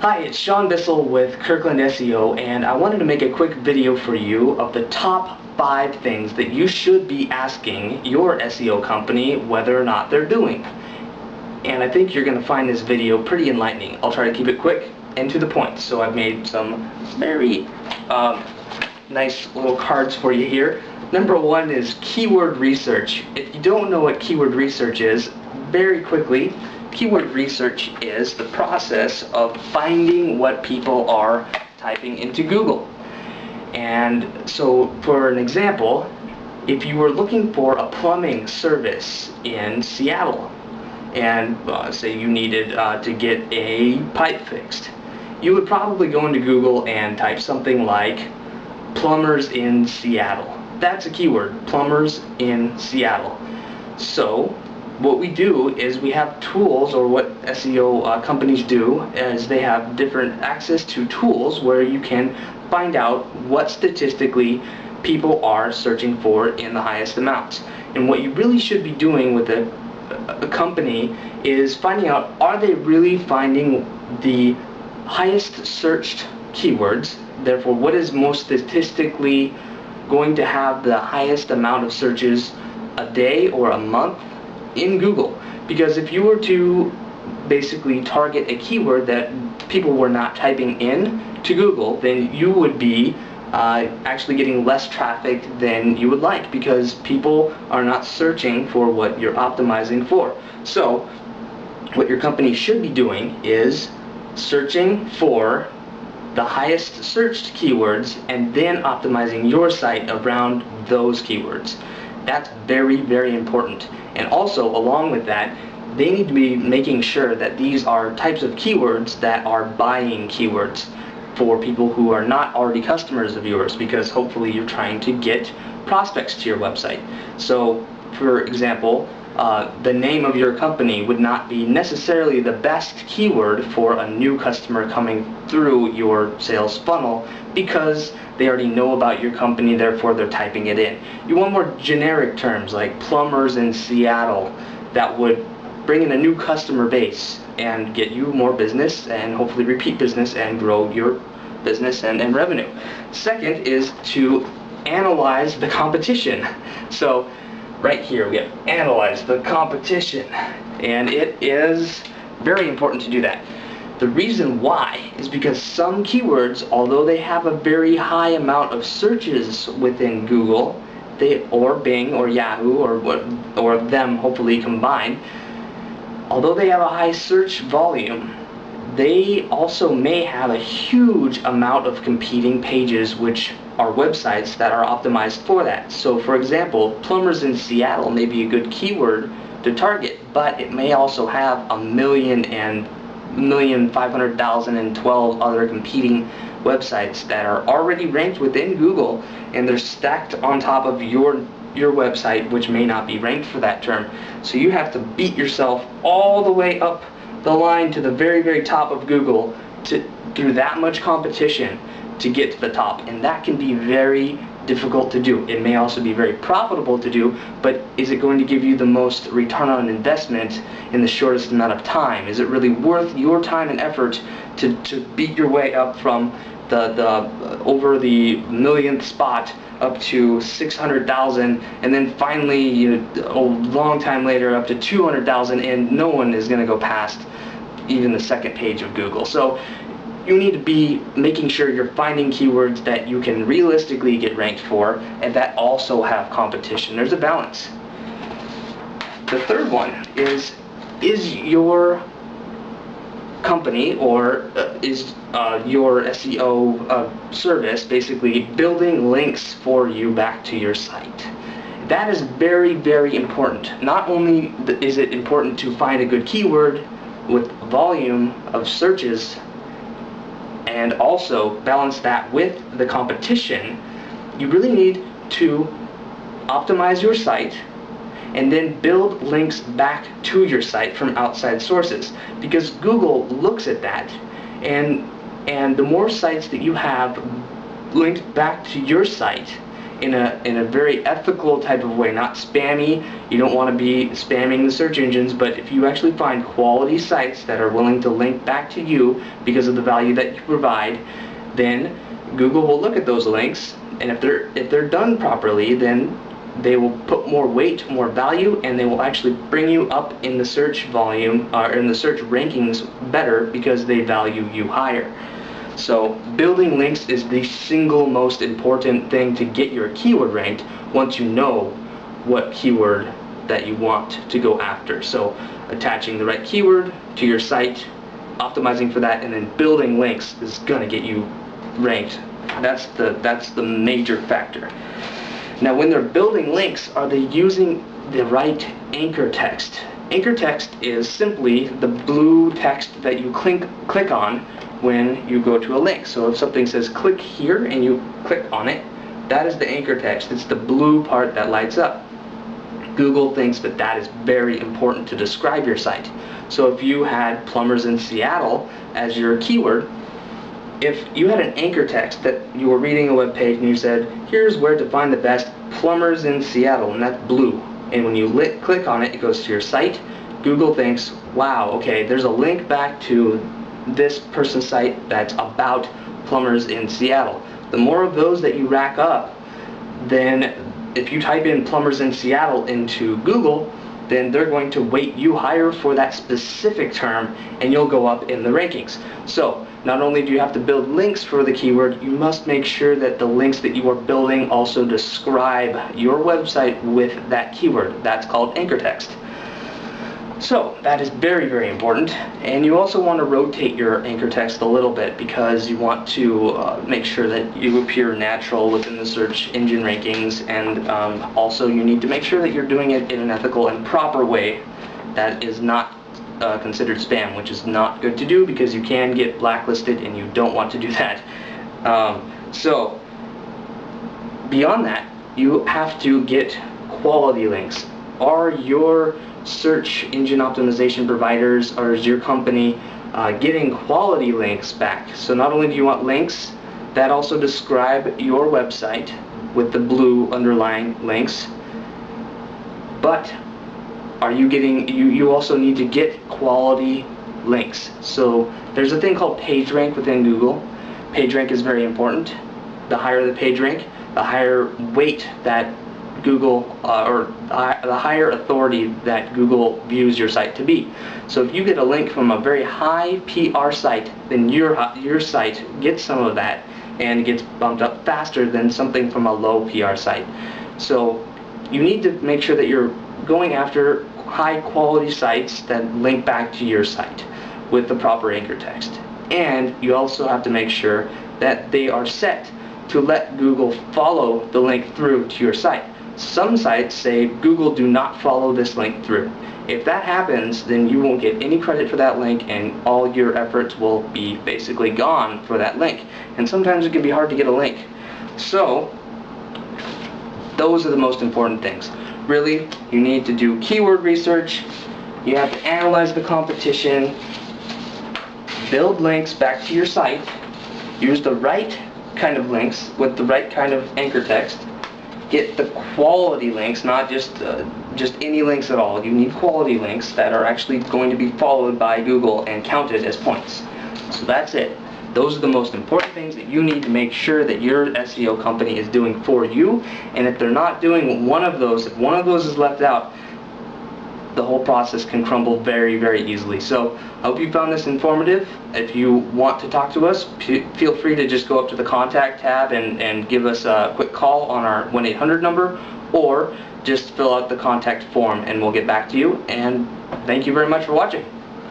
Hi, it's Sean Bissell with Kirkland SEO, and I wanted to make a quick video for you of the top 5 things that you should be asking your SEO company whether or not they're doing. And I think you're going to find this video pretty enlightening. I'll try to keep it quick and to the point. So I've made some very nice little cards for you here. Number 1 is keyword research. If you don't know what keyword research is, very quickly, keyword research is the process of finding what people are typing into Google. And so, for an example, if you were looking for a plumbing service in Seattle, and say you needed to get a pipe fixed, you would probably go into Google and type something like plumbers in Seattle. That's a keyword, plumbers in Seattle. So what we do is we have tools, or what SEO companies do is they have different access to tools where you can find out what statistically people are searching for in the highest amounts. And what you really should be doing with a company is finding out, are they really finding the highest searched keywords? Therefore, what is most statistically going to have the highest amount of searches a day or a month in Google? Because if you were to basically target a keyword that people were not typing in to Google, then you would be actually getting less traffic than you would like, because people are not searching for what you're optimizing for. So what your company should be doing is searching for the highest searched keywords and then optimizing your site around those keywords. That's very, very important. And also, along with that, they need to be making sure that these are types of keywords that are buying keywords for people who are not already customers of yours, because hopefully you're trying to get prospects to your website. So, for example, the name of your company would not be necessarily the best keyword for a new customer coming through your sales funnel, because they already know about your company, therefore they're typing it in. You want more generic terms like plumbers in Seattle that would bring in a new customer base and get you more business and hopefully repeat business and grow your business and revenue. Second is to analyze the competition. So right here we have analyze the competition, and it is very important to do that. The reason why is because some keywords, although they have a very high amount of searches within Google, or Bing or Yahoo or them hopefully combined, although they have a high search volume, they also may have a huge amount of competing pages, which are websites that are optimized for that. So for example, plumbers in Seattle may be a good keyword to target, but it may also have 1,500,012 other competing websites that are already ranked within Google, and they're stacked on top of your website, which may not be ranked for that term. So you have to beat yourself all the way up the line to the very, very top of Google through that much competition to get to the top, and that can be very difficult to do. It may also be very profitable to do, but is it going to give you the most return on investment in the shortest amount of time? Is it really worth your time and effort to beat your way up from over the millionth spot up to 600,000, and then finally a long time later up to 200,000, and no one is going to go past even the second page of Google? So you need to be making sure you're finding keywords that you can realistically get ranked for and that also have competition. There's a balance. The third one is your company, or is your SEO service basically building links for you back to your site? That is very, very important. Not only is it important to find a good keyword with volume of searches, and also balance that with the competition, you really need to optimize your site and then build links back to your site from outside sources, because Google looks at that, and the more sites that you have linked back to your site in a very ethical type of way, not spammy. You don't want to be spamming the search engines, but if you actually find quality sites that are willing to link back to you because of the value that you provide, then Google will look at those links, and if they're done properly, then they will put more weight, more value, and they will actually bring you up in the search volume or in the search rankings better because they value you higher. So building links is the single most important thing to get your keyword ranked once you know what keyword that you want to go after. So attaching the right keyword to your site, optimizing for that, and then building links is gonna get you ranked. That's the major factor. Now, when they're building links, are they using the right anchor text? Anchor text is simply the blue text that you click on when you go to a link. So if something says click here and you click on it, that is the anchor text. It's the blue part that lights up. Google thinks that that is very important to describe your site. So if you had plumbers in Seattle as your keyword, if you had an anchor text that you were reading a web page and you said, here's where to find the best plumbers in Seattle, and that's blue, and when you click on it, it goes to your site, Google thinks, wow, okay, there's a link back to this person's site that's about plumbers in Seattle. The more of those that you rack up, then if you type in plumbers in Seattle into Google, then they're going to weight you higher for that specific term, and you'll go up in the rankings. So not only do you have to build links for the keyword, you must make sure that the links that you are building also describe your website with that keyword. That's called anchor text. So that is very, very important, and you also want to rotate your anchor text a little bit because you want to make sure that you appear natural within the search engine rankings, and also you need to make sure that you're doing it in an ethical and proper way that is not considered spam, which is not good to do because you can get blacklisted and you don't want to do that. So beyond that, you have to get quality links. Are your search engine optimization providers, or is your company getting quality links back? So not only do you want links that also describe your website with the blue underlying links, but are you getting, you also need to get quality links. So there's a thing called PageRank within Google. PageRank is very important. The higher the PageRank, the higher weight that Google, or the higher authority that Google views your site to be. So if you get a link from a very high PR site, then your site gets some of that and gets bumped up faster than something from a low PR site. So you need to make sure that you're going after high quality sites that link back to your site with the proper anchor text. And you also have to make sure that they are set to let Google follow the link through to your site. Some sites say, Google, do not follow this link through. If that happens, then you won't get any credit for that link, and all your efforts will be basically gone for that link. And sometimes it can be hard to get a link. So those are the most important things. Really, you need to do keyword research, you have to analyze the competition, build links back to your site, use the right kind of links with the right kind of anchor text, get the quality links, not just any links at all. You need quality links that are actually going to be followed by Google and counted as points. So that's it. Those are the most important things that you need to make sure that your SEO company is doing for you. And if they're not doing one of those, if one of those is left out, the whole process can crumble very, very easily. So I hope you found this informative. If you want to talk to us, feel free to just go up to the contact tab and give us a quick call on our 1-800 number, or just fill out the contact form and we'll get back to you. And thank you very much for watching.